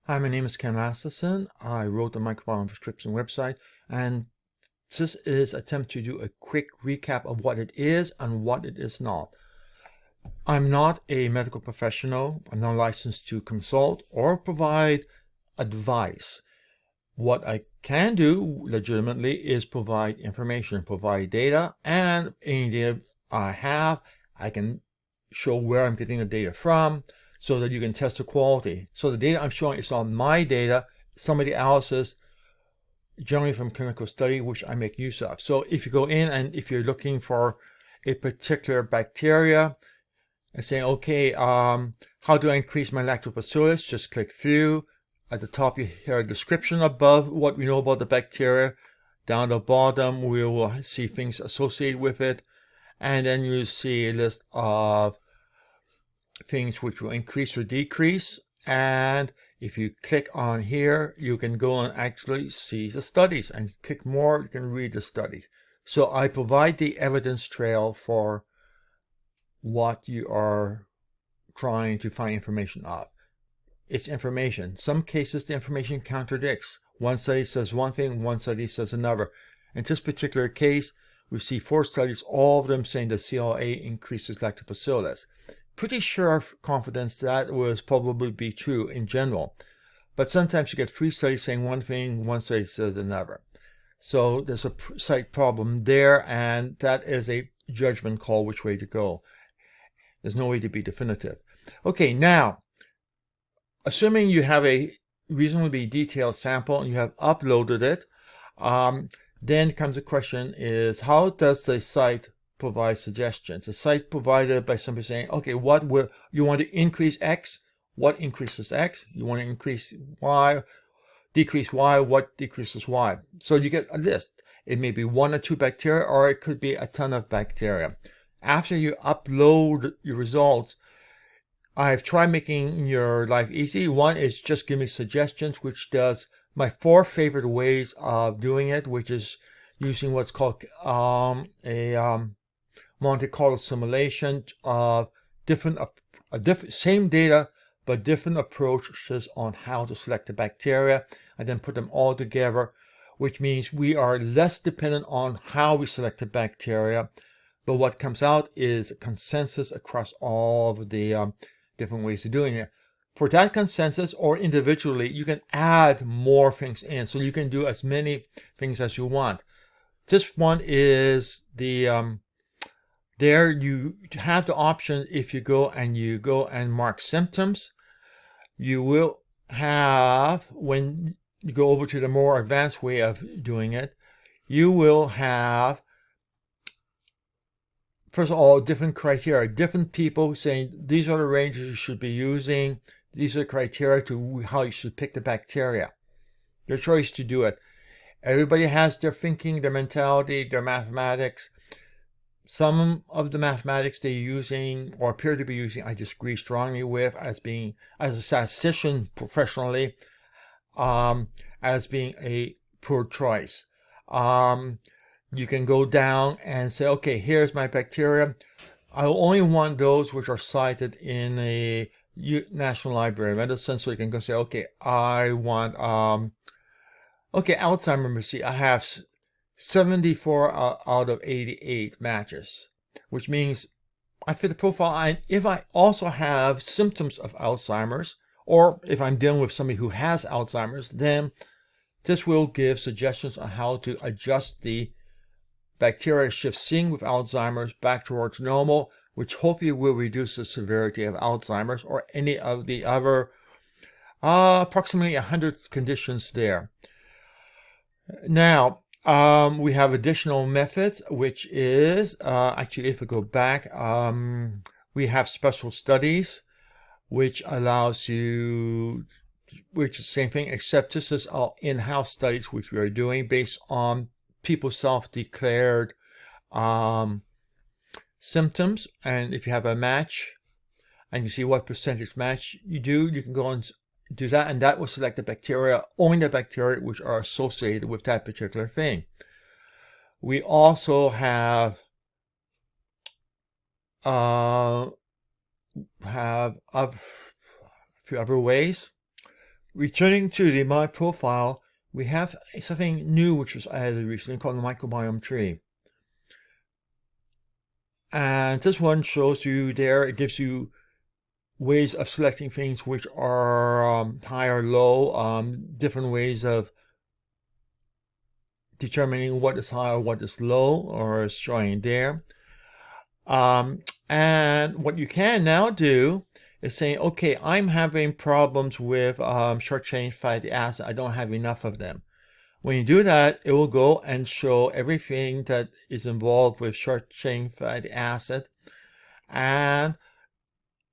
Hi, my name is Ken Lasterson. I wrote the microbiome prescription website, and this is an attempt to do a quick recap of what it is and what it is not. I'm not a medical professional. I'm not licensed to consult or provide advice. What I can do legitimately is provide information, provide data, and any data I have, I can show where I'm getting the data from so that you can test the quality. So the data I'm showing is not my data, somebody else's, generally from clinical study, which I make use of. So if you go in and if you're looking for a particular bacteria and saying, okay, how do I increase my lactobacillus? Just click view. At the top, you hear a description above what we know about the bacteria. Down the bottom, we will see things associated with it. And then you see a list of things which will increase or decrease. And if you click on here, you can go and actually see the studies. And click more, you can read the studies. So I provide the evidence trail for what you are trying to find information of. It's information. Some cases the information contradicts. One study says one thing, one study says another. In this particular case, we see 4 studies, all of them saying that CLA increases lactobacillus. Pretty sure of confidence that will probably be true in general. But sometimes you get 3 studies saying one thing, one study says another. So there's a slight problem there, and that is a judgment call which way to go. There's no way to be definitive. Okay, now, assuming you have a reasonably detailed sample and you have uploaded it, then comes the question is, how does the site provide suggestions? The site provided by somebody saying, okay, what will you want to increase X? What increases X? You want to increase Y, decrease Y, what decreases Y? So you get a list. It may be 1 or 2 bacteria, or it could be a ton of bacteria. After you upload your results, I've tried making your life easy. One is just give me suggestions, which does my 4 favorite ways of doing it, which is using what's called a Monte Carlo simulation of same data, but different approaches on how to select the bacteria, and then put them all together, which means we are less dependent on how we select the bacteria, but what comes out is a consensus across all of the different ways of doing it. For that consensus or individually, you can add more things in, so you can do as many things as you want. This one is the there you have the option. If you go and mark symptoms, you will have, when you go over to the more advanced way of doing it, you will have, first of all, different criteria, different people saying these are the ranges you should be using, these are the criteria to how you should pick the bacteria. Your choice to do it. Everybody has their thinking, their mentality, their mathematics. Some of the mathematics they're using or appear to be using, I disagree strongly with as a statistician professionally, as being a poor choice. You can go down and say, okay, here's my bacteria. I only want those which are cited in a National Library of Medicine. So you can go say, okay, I want, okay, Alzheimer's disease. I have 74 out of 88 matches, which means I fit the profile. And if I also have symptoms of Alzheimer's, or if I'm dealing with somebody who has Alzheimer's, then this will give suggestions on how to adjust the bacteria shift seen with Alzheimer's back towards normal, which hopefully will reduce the severity of Alzheimer's or any of the other approximately 100 conditions there. Now, we have additional methods, which is, actually, if we go back, we have special studies, which allows you, which is the same thing, except this is all in-house studies, which we are doing based on people's self-declared symptoms. And if you have a match, and you see what percentage match you do, you can go and do that, and that will select the bacteria, only the bacteria which are associated with that particular thing. We also have a few other ways. Returning to the My Profile, we have something new which was added recently called the microbiome tree. And this one shows you there, it gives you ways of selecting things which are high or low, different ways of determining what is high or what is low, or is showing there. And what you can now do is saying, okay, I'm having problems with short-chain fatty acid. I don't have enough of them. When you do that, it will go and show everything that is involved with short-chain fatty acid, and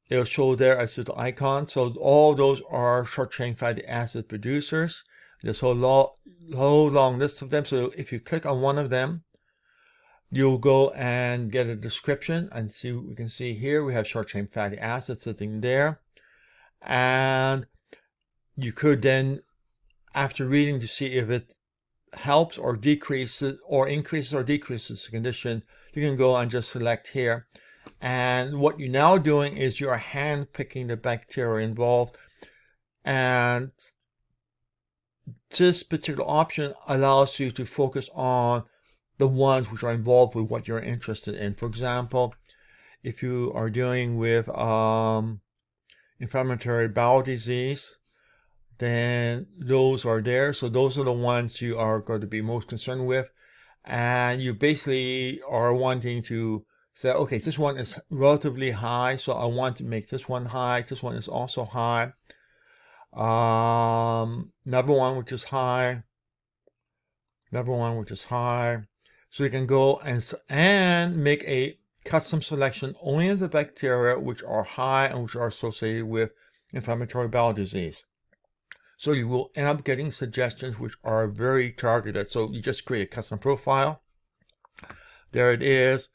it'll show there as the icon. So all those are short-chain fatty acid producers. There's a whole long list of them. So if you click on one of them, you'll go and get a description and see. We can see here we have short-chain fatty acids sitting there, and you could then, after reading to see if it helps or decreases or increases or decreases the condition, you can go and just select here. And what you're now doing is you are hand picking the bacteria involved, and this particular option allows you to focus on the ones which are involved with what you're interested in. For example, if you are dealing with inflammatory bowel disease, then those are there. So those are the ones you are going to be most concerned with. And you basically are wanting to say, okay, this one is relatively high, so I want to make this one high. This one is also high. Another one which is high. Another one which is high. So you can go and make a custom selection only of the bacteria which are high and which are associated with inflammatory bowel disease. So you will end up getting suggestions which are very targeted. So you just create a custom profile. There it is.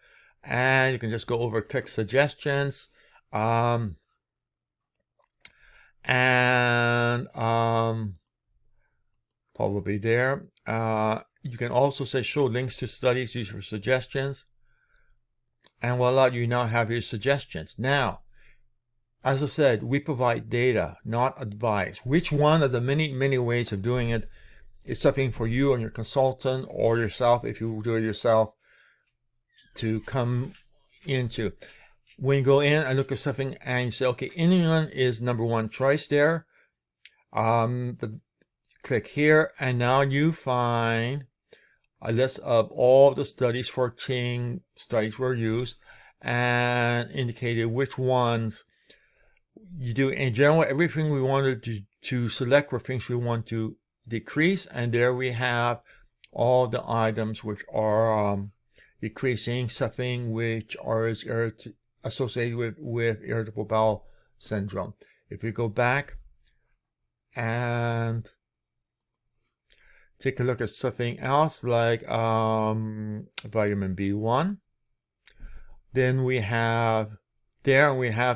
And you can just go over, click suggestions. Probably there. You can also say show links to studies used for suggestions. And voila, you now have your suggestions. Now, as I said, we provide data, not advice. Which one of the many ways of doing it is something for you and your consultant, or yourself, if you do it yourself, to come into. When you go in and look at something and you say, okay, inulin is number one choice there. Click here, and now you find a list of all the studies, 14 studies were used, and indicated which ones you do. In general, everything we wanted to select were things we want to decrease, and there we have all the items which are decreasing, something which are associated with irritable bowel syndrome. If we go back and take a look at something else like vitamin B1, then we have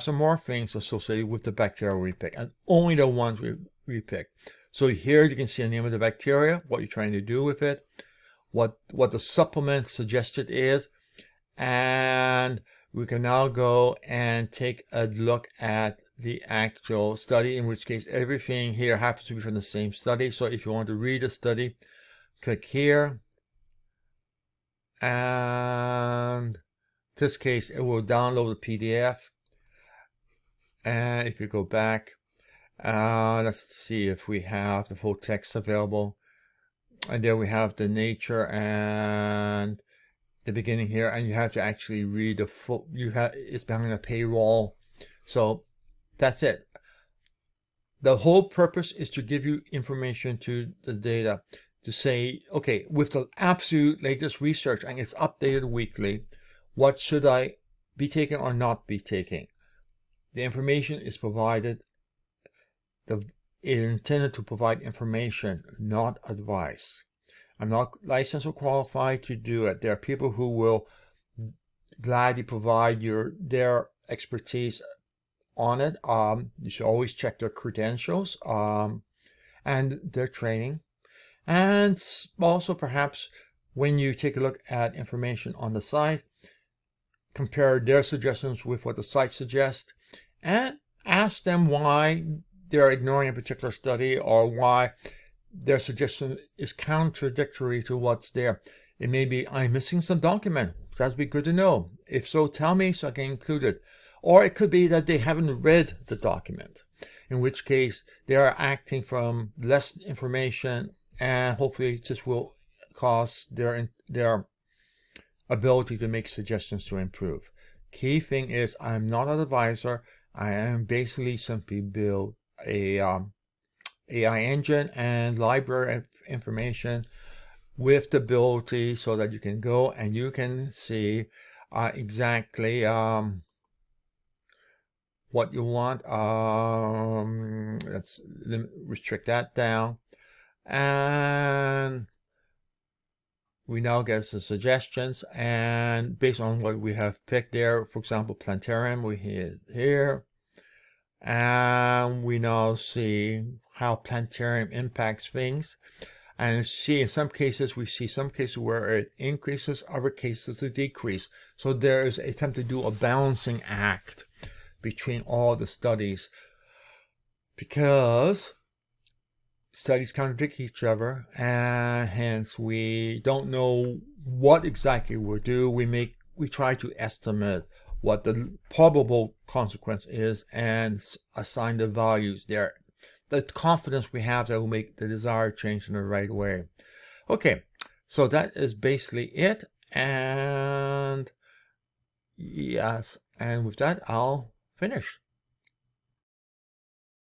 some more things associated with the bacteria we pick, and only the ones we pick. So here you can see the name of the bacteria, what you're trying to do with it, what the supplement suggested is, and we can now go and take a look at the actual study, in which case everything here happens to be from the same study. So if you want to read a study, click here, and in this case it will download the PDF. And if you go back, let's see if we have the full text available. And there we have the nature and the beginning here, and you have to actually read the full. It's behind a paywall, so that's it. The whole purpose is to give you information to the data, to say, okay, with the absolute latest research, and it's updated weekly, what should I be taking or not be taking? The information is provided. It's intended to provide information, not advice. I'm not licensed or qualified to do it. There are people who will gladly provide their expertise on it. You should always check their credentials and their training. And also perhaps when you take a look at information on the site, compare their suggestions with what the site suggests, and ask them why they're ignoring a particular study or why their suggestion is contradictory to what's there. It may be, I'm missing some document. That'd be good to know. If so, tell me so I can include it. Or it could be that they haven't read the document, in which case they are acting from less information, and hopefully this will cause their ability to make suggestions to improve. Key thing is, I'm not an advisor. I am basically simply build a AI engine and library information with the ability so that you can go and you can see exactly what you want. Let's restrict that down, and we now get the suggestions, and based on what we have picked there, for example, planetarium, we hit here, and we now see how planetarium impacts things. And see, in some cases, we see some cases where it increases, other cases it decreases. So there is an attempt to do a balancing act between all the studies, because studies contradict each other, and hence we don't know what exactly we'll do. We try to estimate what the probable consequence is and assign the values there. The confidence we have that will make the desired change in the right way. Okay, so that is basically it. And yes, and with that, I'll finish.